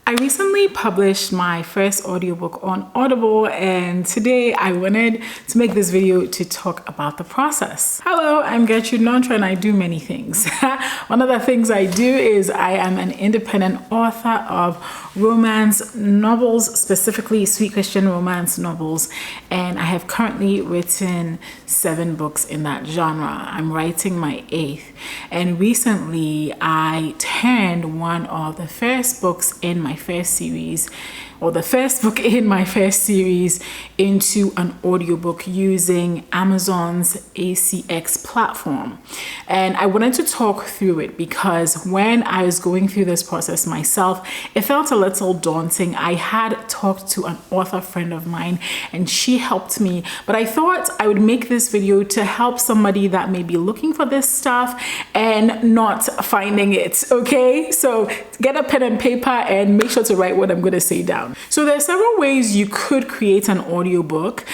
I recently published my first audiobook on Audible, and today I wanted to make this video to talk about the process. Hello, I'm Gertrude Nontra and I do many things. One of the things I do is I am an independent author of romance novels, specifically sweet Christian romance novels, and I have currently written 7 books in that genre. I'm writing my 8th, and recently I turned one of the first books in my first series, or the first book in my first series, into an audiobook using Amazon's ACX platform. And I wanted to talk through it because when I was going through this process myself, it felt a little daunting. I had talked to an author friend of mine and she helped me, but I thought I would make this video to help somebody that may be looking for this stuff and not finding it, okay? So get a pen and paper and make sure to write what I'm going to say down. So there are several ways you could create an audiobook.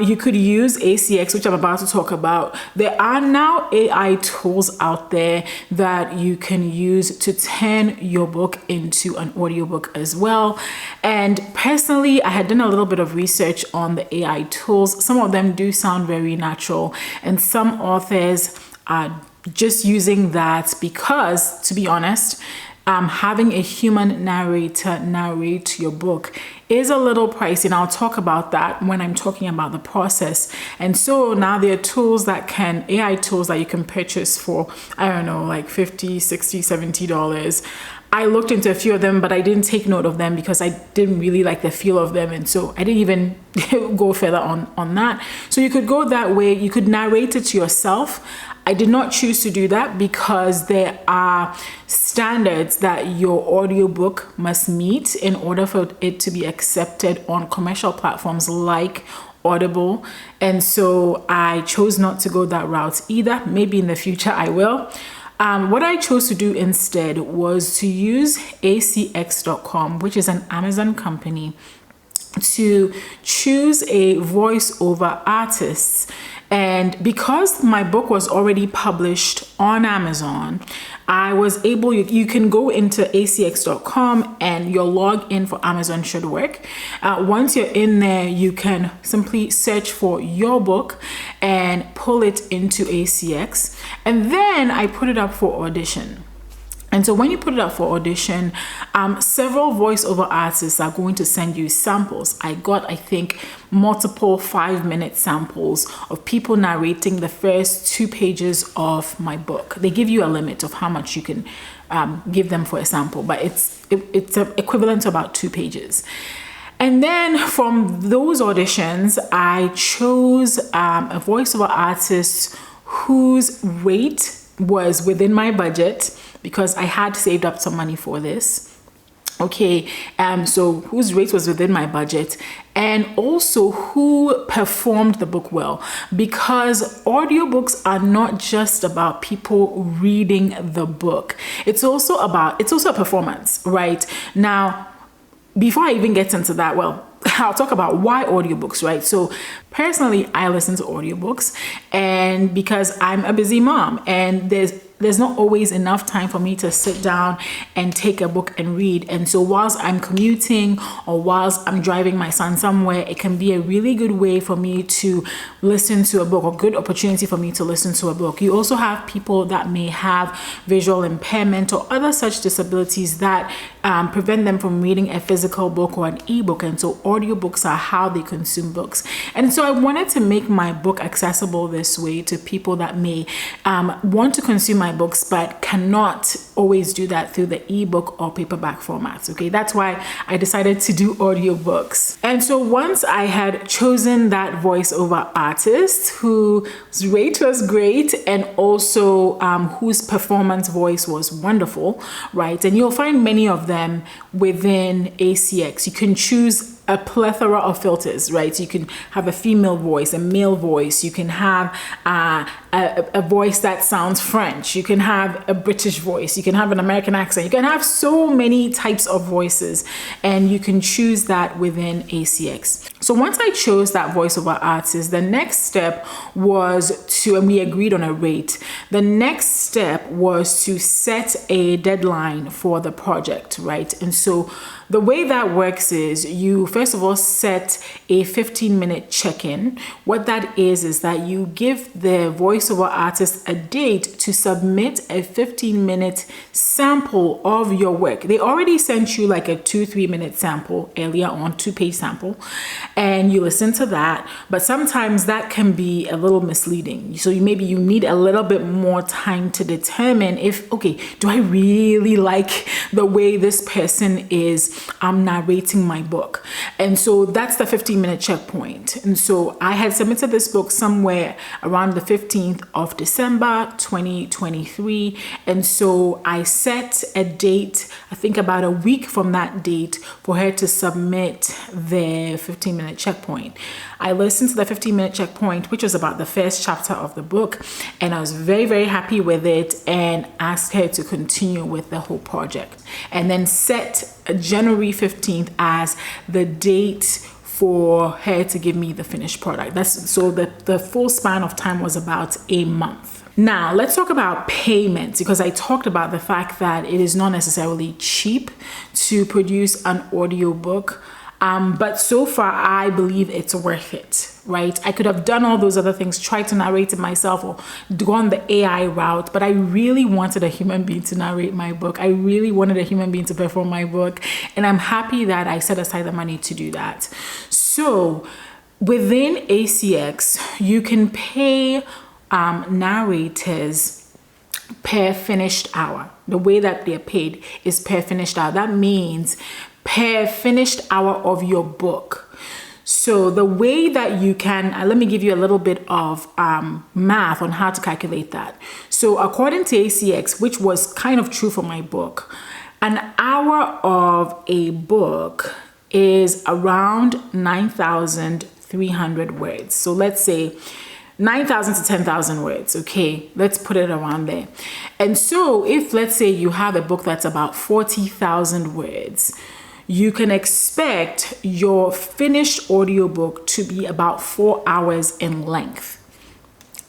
You could use ACX, which I'm about to talk about. There are now AI tools out there that you can use to turn your book into an audiobook as well. And personally, I had done a little bit of research on the AI tools. Some of them do sound very natural, and some authors are just using that because, to be honest, having a human narrator narrate your book is a little pricey, and I'll talk about that when I'm talking about the process. And so now there are tools that can, AI tools that you can purchase for, I don't know, like $50, $60, $70. I looked into a few of them, but I didn't take note of them because I didn't really like the feel of them. And so I didn't even go further on that. So you could go that way. You could narrate it to yourself. I did not choose to do that because there are standards that your audiobook must meet in order for it to be accepted on commercial platforms like Audible. And so I chose not to go that route either. Maybe in the future I will. What I chose to do instead was to use ACX.com, which is an Amazon company, to choose a voiceover artist. And because my book was already published on Amazon, I was able, you can go into acx.com and your login for Amazon should work. Once you're in there, you can simply search for your book and pull it into ACX. And then I put it up for audition. And so when you put it up for audition, several voiceover artists are going to send you samples. I got, I think, multiple 5-minute samples of people narrating the first 2 pages of my book. They give you a limit of how much you can give them for a sample, but it's equivalent to about 2 pages. And then from those auditions, I chose a voiceover artist whose rate was within my budget, because I had saved up some money for this. Okay, so whose rate was within my budget, and also who performed the book well, because audiobooks are not just about people reading the book. It's also a performance, right? Now, before I even get into that, well, I'll talk about why audiobooks, right? So personally, I listen to audiobooks, and because I'm a busy mom and there's not always enough time for me to sit down and take a book and read. And so whilst I'm commuting or whilst I'm driving my son somewhere, it can be a really good way for me to listen to a book, or good opportunity for me to listen to a book. You also have people that may have visual impairment or other such disabilities that prevent them from reading a physical book or an ebook. And so audiobooks are how they consume books. And so I wanted to make my book accessible this way to people that may want to consume my books but cannot always do that through the ebook or paperback formats. Okay, that's why I decided to do audiobooks. And so once I had chosen that voiceover artist whose rate was great and also whose performance voice was wonderful, right? And you'll find many of them within ACX. You can choose a plethora of filters, right? So you can have a female voice, a male voice. You can have a voice that sounds French. You can have a British voice. You can have an American accent. You can have so many types of voices, and you can choose that within ACX. So once I chose that voiceover artist, the next step was to, and we agreed on a rate. The next step was to set a deadline for the project, right? And so the way that works is you first of all set a 15-minute check-in. What that is that you give the voiceover artist a date to submit a 15-minute sample of your work. They already sent you like a 2-3 minute sample earlier on, 2-page sample, and you listen to that. But sometimes that can be a little misleading. So maybe you need a little bit more time to determine if, okay, do I really like the way this person is narrating my book? And so that's the 15-minute checkpoint. And so I had submitted this book somewhere around the 15th of December 2023, and so I set a date, I think about a week from that date, for her to submit the 15-minute checkpoint. I listened to the 15-minute checkpoint, which was about the first chapter of the book, and I was very, very happy with it, and asked her to continue with the whole project, and then set January 15th as the date for her to give me the finished product. So the full span of time was about a month. Now, let's talk about payments, because I talked about the fact that it is not necessarily cheap to produce an audiobook. But so far, I believe it's worth it, right? I could have done all those other things, tried to narrate it myself or gone the AI route, but I really wanted a human being to narrate my book. I really wanted a human being to perform my book, and I'm happy that I set aside the money to do that. So within ACX, you can pay narrators per finished hour. The way that they're paid is per finished hour. That means per finished hour of your book. So the way that you can, let me give you a little bit of math on how to calculate that. So according to ACX, which was kind of true for my book, an hour of a book is around 9,300 words. So let's say 9,000 to 10,000 words. Okay, let's put it around there. And so if, let's say, you have a book that's about 40,000 words, you can expect your finished audiobook to be about 4 hours in length.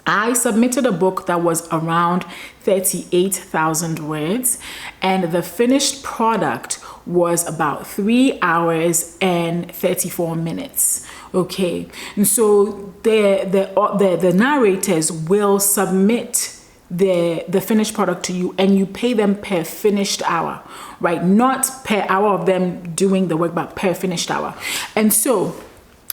I submitted a book that was around 38,000 words, and the finished product was about 3 hours and 34 minutes. Okay, and so the narrators will submit the finished product to you, and you pay them per finished hour, right? Not per hour of them doing the work, but per finished hour. And so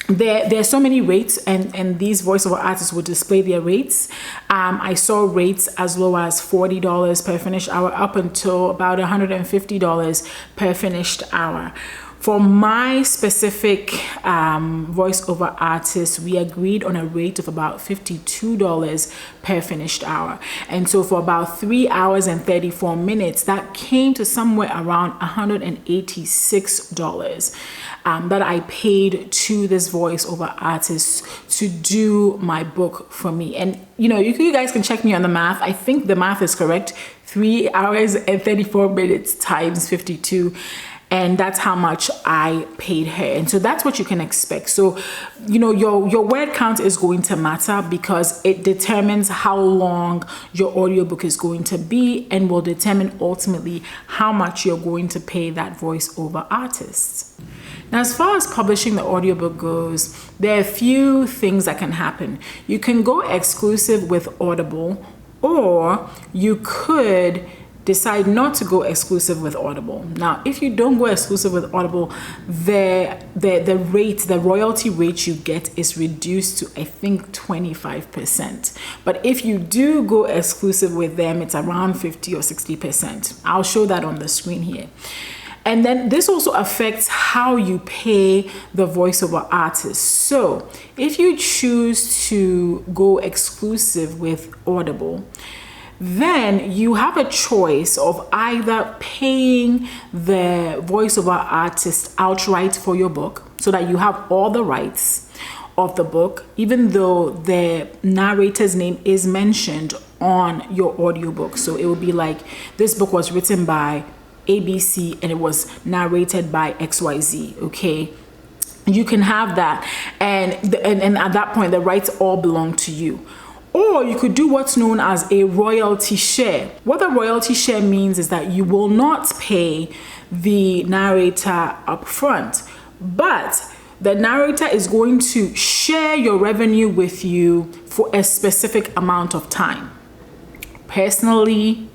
there are so many rates, and these voiceover artists will display their rates. I saw rates as low as $40 per finished hour up until about $150 per finished hour. For my specific voiceover artist, we agreed on a rate of about $52 per finished hour. And so for about 3 hours and 34 minutes, that came to somewhere around $186 that I paid to this voiceover artist to do my book for me. And you guys can check me on the math. I think the math is correct. 3 hours and 34 minutes times 52. And that's how much I paid her. And so that's what you can expect. So, your word count is going to matter, because it determines how long your audiobook is going to be, and will determine ultimately how much you're going to pay that voiceover artist. Now, as far as publishing the audiobook goes, there are a few things that can happen. You can go exclusive with Audible, or you could decide not to go exclusive with Audible. Now, if you don't go exclusive with Audible, the royalty rate you get is reduced to, I think, 25%. But if you do go exclusive with them, it's around 50 or 60%. I'll show that on the screen here. And then this also affects how you pay the voiceover artist. So if you choose to go exclusive with Audible, then you have a choice of either paying the voiceover artist outright for your book so that you have all the rights of the book, even though the narrator's name is mentioned on your audiobook. So it will be like, this book was written by ABC and it was narrated by XYZ, okay? You can have that, and at that point the rights all belong to you. Or you could do what's known as a royalty share. What the royalty share means is that you will not pay the narrator up front, but the narrator is going to share your revenue with you for a specific amount of time. Personally,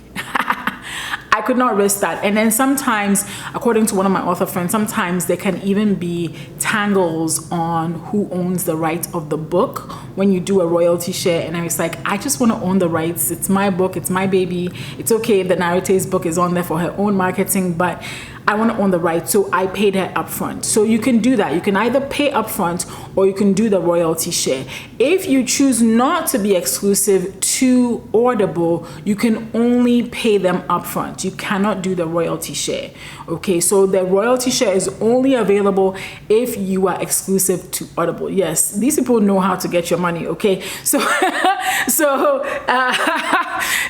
I could not risk that. And then sometimes, according to one of my author friends, sometimes there can even be tangles on who owns the rights of the book when you do a royalty share. And I was like, I just want to own the rights. It's my book, it's my baby. It's okay if the narrator's book is on there for her own marketing, but I want to own the rights, so I paid her upfront. So you can do that. You can either pay upfront or you can do the royalty share. If you choose not to be exclusive to Audible, you can only pay them upfront. You cannot do the royalty share. Okay, so the royalty share is only available if you are exclusive to Audible. Yes, these people know how to get your money. Okay, so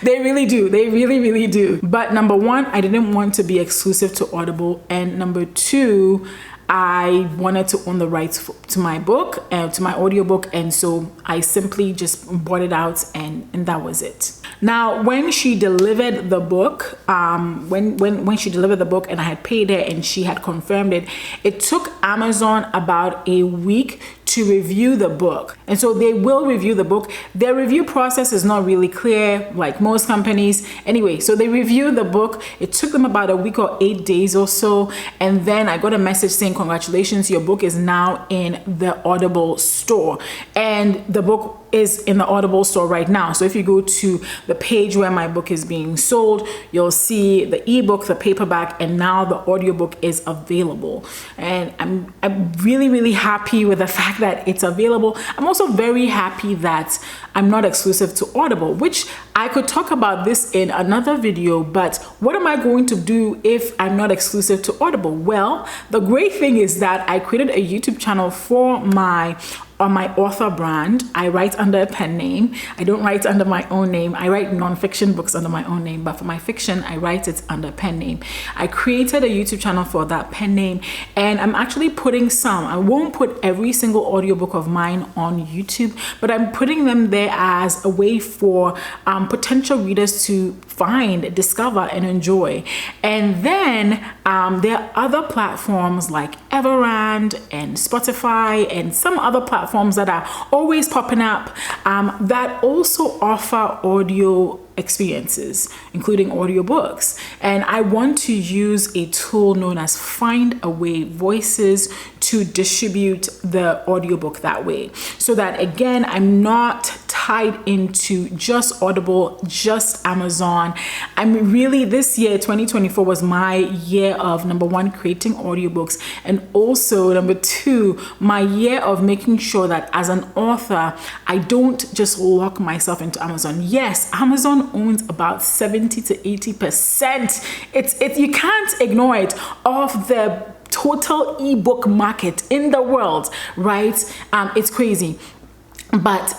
they really do. They really do. But number one, I didn't want to be exclusive to Audible. And number two, I wanted to own the rights to my book and to my audiobook, and so I simply just bought it out, and that was it. Now, when she delivered the book, when she delivered the book and I had paid her and she had confirmed it, it took Amazon about a week to review the book. And so they will review the book. Their review process is not really clear, like most companies. Anyway, so they reviewed the book. It took them about a week or 8 days or so. And then I got a message saying, congratulations, your book is now in the Audible store. And the book is in the Audible store right now. So if you go to the page where my book is being sold, you'll see the ebook, the paperback, and now the audiobook is available. And I'm really happy with the fact that it's available. I'm also very happy that I'm not exclusive to Audible, which I could talk about this in another video, but what am I going to do if I'm not exclusive to Audible? Well, the great thing is that I created a YouTube channel for my author brand. I write under a pen name. I don't write under my own name. I write non-fiction books under my own name, but for my fiction, I write it under pen name. I created a YouTube channel for that pen name, and I'm actually putting some. I won't put every single audiobook of mine on YouTube, but I'm putting them there as a way for potential readers to find, discover, and enjoy. And then there are other platforms like Everand and Spotify and some other platforms that are always popping up that also offer audio experiences, including audiobooks. And I want to use a tool known as Findaway Voices to distribute the audiobook that way, so that again, I'm not tied into just Audible, just Amazon. I'm really, this year 2024 was my year of, number one, creating audiobooks, and also number two, my year of making sure that as an author, I don't just lock myself into Amazon. Yes, Amazon owns about 70 to 80%. It's you can't ignore it, of the total ebook market in the world, right? It's crazy, but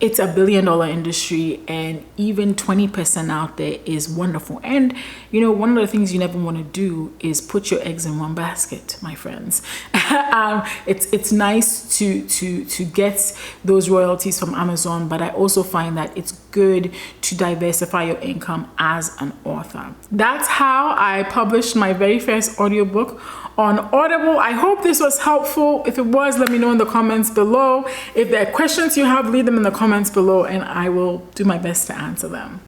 it's $1 billion industry, and even 20% out there is wonderful. And you know, one of the things you never want to do is put your eggs in one basket, my friends. It's nice to get those royalties from Amazon, but I also find that it's good to diversify your income as an author. That's how I published my very first audiobook on Audible. I hope this was helpful. If it was, let me know in the comments below. If there are questions you have, leave them in the comments below, and I will do my best to answer them.